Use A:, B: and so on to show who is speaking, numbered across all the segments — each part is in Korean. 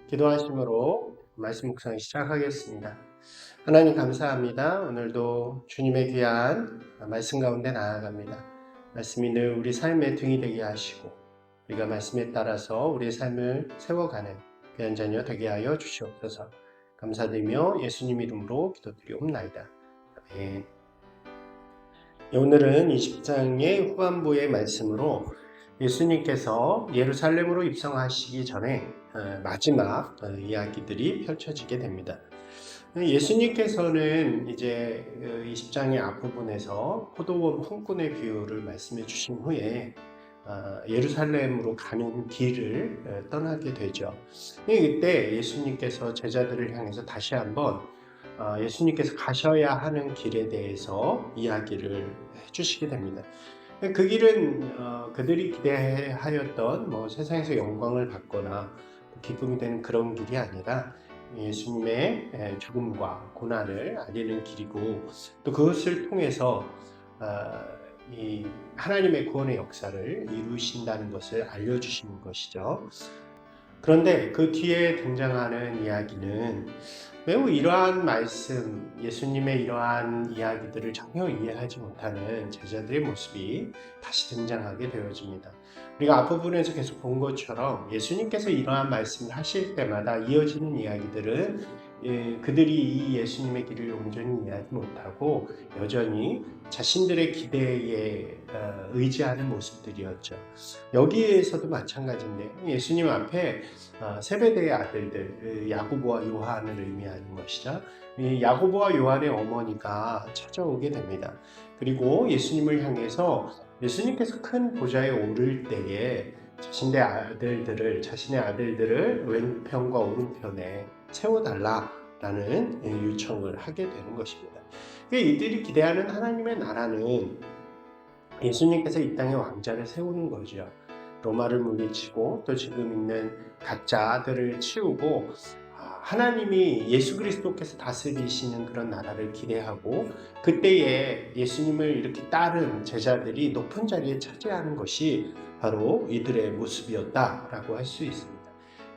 A: 기도하심으로 말씀 묵상 시작하겠습니다. 하나님 감사합니다. 오늘도 주님의 귀한 말씀 가운데 나아갑니다. 말씀이 늘 우리 삶의 등이 되게 하시고 우리가 말씀에 따라서 우리의 삶을 세워가는 귀한 자녀 되게 하여 주시옵소서. 감사드리며 예수님 이름으로 기도드리옵나이다. 아멘. 오늘은 20장의 후반부의 말씀으로 예수님께서 예루살렘으로 입성하시기 전에 마지막 이야기들이 펼쳐지게 됩니다. 예수님께서는 이제 20장의 앞부분에서 포도원 품꾼의 비유를 말씀해 주신 후에 예루살렘으로 가는 길을 떠나게 되죠. 이때 예수님께서 제자들을 향해서 다시 한번 예수님께서 가셔야 하는 길에 대해서 이야기를 해주시게 됩니다. 그 길은 그들이 기대하였던 세상에서 영광을 받거나 기쁨이 되는 그런 길이 아니라 예수님의 죽음과 고난을 알리는 길이고, 또 그것을 통해서 이 하나님의 구원의 역사를 이루신다는 것을 알려주시는 것이죠. 그런데 그 뒤에 등장하는 이야기는 매우 이러한 말씀, 예수님의 이러한 이야기들을 전혀 이해하지 못하는 제자들의 모습이 다시 등장하게 되어집니다. 우리가 앞부분에서 계속 본 것처럼 예수님께서 이러한 말씀을 하실 때마다 이어지는 이야기들은 그들이 이 예수님의 길을 온전히 이해하지 못하고 여전히 자신들의 기대에 의지하는 모습들이었죠. 여기에서도 마찬가지인데 예수님 앞에 세베대의 아들들 야고보와 요한을 의미하는 것이죠. 야고보와 요한의 어머니가 찾아오게 됩니다. 그리고 예수님을 향해서 예수님께서 큰 보좌에 오를 때에 자신의 아들들을 왼편과 오른편에 세워달라라는 요청을 하게 되는 것입니다. 이들이 기대하는 하나님의 나라는 예수님께서 이 땅에 왕자를 세우는 거죠. 로마를 물리치고 또 지금 있는 가짜들을 치우고 하나님이 예수 그리스도께서 다스리시는 그런 나라를 기대하고, 그때에 예수님을 이렇게 따른 제자들이 높은 자리에 차지하는 것이 바로 이들의 모습이었다라고 할 수 있습니다.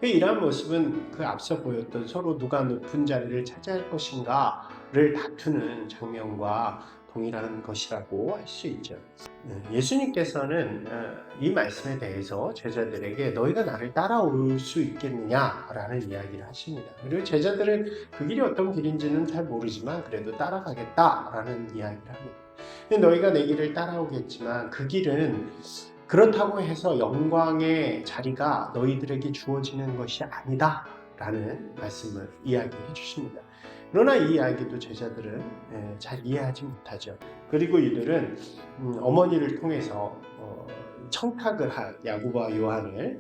A: 이러한 모습은 그 앞서 보였던 서로 누가 높은 자리를 차지할 것인가를 다투는 장면과 동일한 것이라고 할 수 있죠. 예수님께서는 이 말씀에 대해서 제자들에게 너희가 나를 따라올 수 있겠느냐라는 이야기를 하십니다. 그리고 제자들은 그 길이 어떤 길인지는 잘 모르지만 그래도 따라가겠다라는 이야기를 합니다. 너희가 내 길을 따라오겠지만 그 길은 그렇다고 해서 영광의 자리가 너희들에게 주어지는 것이 아니다 라는 말씀을 이야기해 주십니다. 그러나 이 이야기도 제자들은 잘 이해하지 못하죠. 그리고 이들은 어머니를 통해서 청탁을 한 야고보와 요한을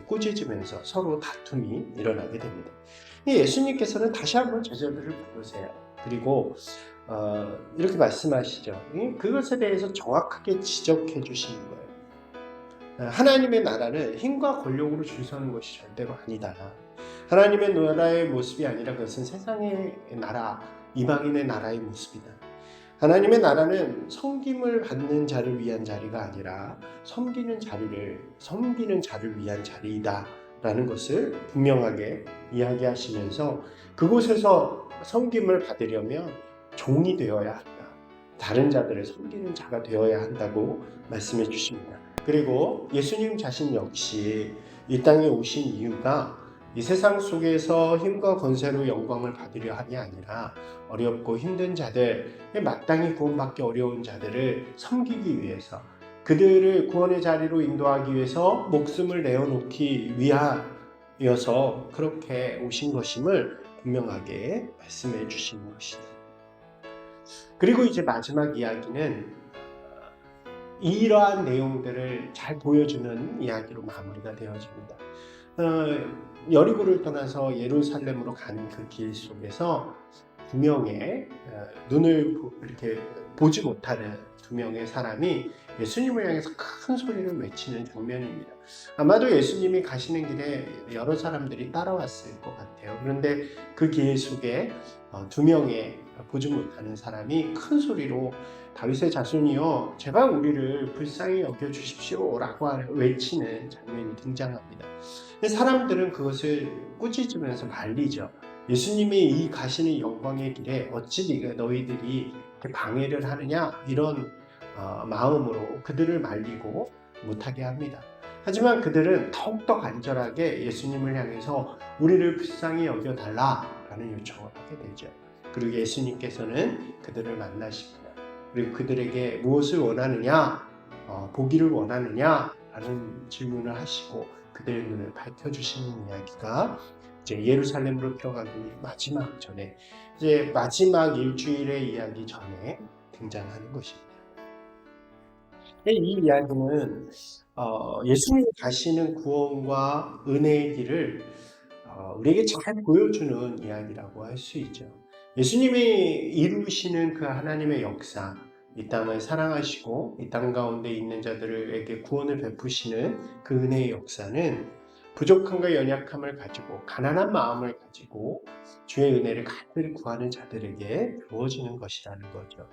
A: 꾸짖으면서 서로 다툼이 일어나게 됩니다. 예수님께서는 다시 한번 제자들을 부르세요. 그리고 이렇게 말씀하시죠. 그것에 대해서 정확하게 지적해 주시는 거예요. 하나님의 나라는 힘과 권력으로 줄 서는 것이 절대로 아니다. 하나님의 나라의 모습이 아니라 그것은 세상의 나라, 이방인의 나라의 모습이다. 하나님의 나라는 섬김을 받는 자를 위한 자리가 아니라 섬기는 자를 위한 자리이다 라는 것을 분명하게 이야기하시면서, 그곳에서 섬김을 받으려면 종이 되어야 한다, 다른 자들을 섬기는 자가 되어야 한다고 말씀해 주십니다. 그리고 예수님 자신 역시 이 땅에 오신 이유가 이 세상 속에서 힘과 권세로 영광을 받으려 함이 아니라 어렵고 힘든 자들, 마땅히 구원받기 어려운 자들을 섬기기 위해서, 그들을 구원의 자리로 인도하기 위해서 목숨을 내어놓기 위하여서 그렇게 오신 것임을 분명하게 말씀해 주시는 것입니다. 그리고 이제 마지막 이야기는 이러한 내용들을 잘 보여주는 이야기로 마무리가 되어집니다. 여리고를 떠나서 예루살렘으로 가는 그 길 속에서 두 명의 눈을 이렇게 보지 못하는 두 명의 사람이 예수님을 향해서 큰 소리를 외치는 장면입니다. 아마도 예수님이 가시는 길에 여러 사람들이 따라왔을 것 같아요. 그런데 그 길 속에 두 명의 보지 못하는 사람이 큰 소리로 다윗의 자손이여 제발 우리를 불쌍히 여겨주십시오 라고 외치는 장면이 등장합니다. 사람들은 그것을 꾸짖으면서 말리죠. 예수님이 이 가시는 영광의 길에 어찌 너희들이 이렇게 방해를 하느냐 이런 마음으로 그들을 말리고 못하게 합니다. 하지만 그들은 더욱더 간절하게 예수님을 향해서 우리를 불쌍히 여겨달라라는 요청을 하게 되죠. 그리고 예수님께서는 그들을 만나십니다. 그리고 그들에게 무엇을 원하느냐, 보기를 원하느냐 라는 질문을 하시고 그들의 눈을 밝혀주시는 이야기가 이제 예루살렘으로 들어가기 마지막 전에 이제 마지막 일주일의 이야기 전에 등장하는 것입니다. 이 이야기는 예수님이 가시는 구원과 은혜의 길을 우리에게 잘 보여주는 이야기라고 할 수 있죠. 예수님이 이루시는 그 하나님의 역사, 이 땅을 사랑하시고 이 땅 가운데 있는 자들에게 구원을 베푸시는 그 은혜의 역사는 부족함과 연약함을 가지고 가난한 마음을 가지고 주의 은혜를 간절히 구하는 자들에게 주어지는 것이라는 거죠.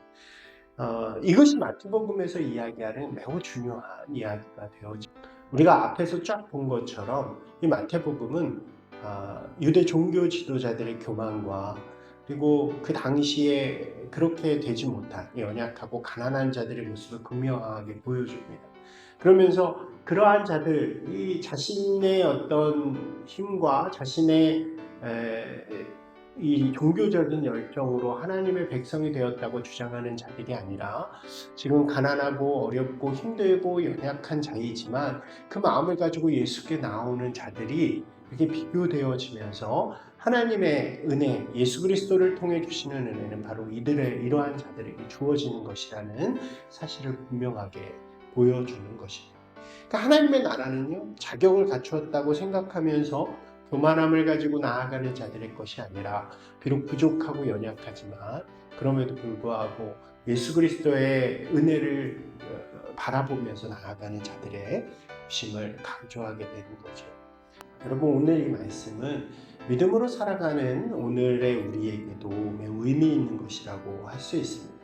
A: 이것이 마태복음에서 이야기하는 매우 중요한 이야기가 되어집니다. 우리가 앞에서 쫙 본 것처럼 이 마태복음은 유대 종교 지도자들의 교만과 그리고 그 당시에 그렇게 되지 못한 연약하고 가난한 자들의 모습을 극명하게 보여줍니다. 그러면서 그러한 자들이 자신의 어떤 힘과 자신의 이 종교적인 열정으로 하나님의 백성이 되었다고 주장하는 자들이 아니라 지금 가난하고 어렵고 힘들고 연약한 자이지만 그 마음을 가지고 예수께 나오는 자들이 이렇게 비교되어지면서 하나님의 은혜, 예수 그리스도를 통해 주시는 은혜는 바로 이러한 자들에게 주어지는 것이라는 사실을 분명하게 보여주는 것입니다. 그러니까 하나님의 나라는요, 자격을 갖추었다고 생각하면서 교만함을 가지고 나아가는 자들의 것이 아니라 비록 부족하고 연약하지만 그럼에도 불구하고 예수 그리스도의 은혜를 바라보면서 나아가는 자들의 힘을 강조하게 되는 거죠. 여러분, 오늘 이 말씀은 믿음으로 살아가는 오늘의 우리에게도 매우 의미 있는 것이라고 할 수 있습니다.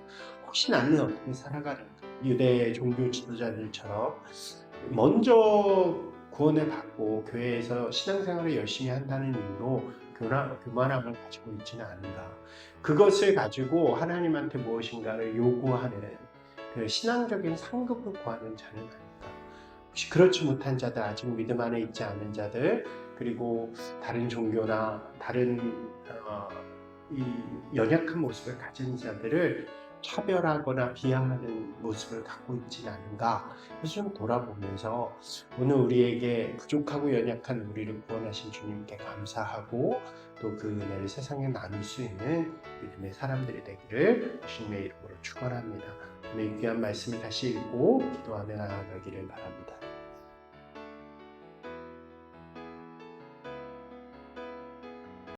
A: 혹시 나는 어떻게 살아가는가? 유대 종교 지도자들처럼 먼저 구원을 받고 교회에서 신앙생활을 열심히 한다는 이유로 교만함을 가지고 있지는 않은가. 그것을 가지고 하나님한테 무엇인가를 요구하는 그 신앙적인 상급을 구하는 자는 아닌가. 혹시 그렇지 못한 자들, 아직 믿음 안에 있지 않은 자들, 그리고 다른 종교나 다른 이 연약한 모습을 가진 자들을 차별하거나 비하하는 모습을 갖고 있지는 않은가. 그래서 좀 돌아보면서 오늘 우리에게 부족하고 연약한 우리를 구원하신 주님께 감사하고 또 그 은혜를 세상에 나눌 수 있는 믿음의 사람들이 되기를 주님의 이름으로 축원합니다. 오늘 귀한 말씀을 다시 읽고 기도하며 나아가기를 바랍니다.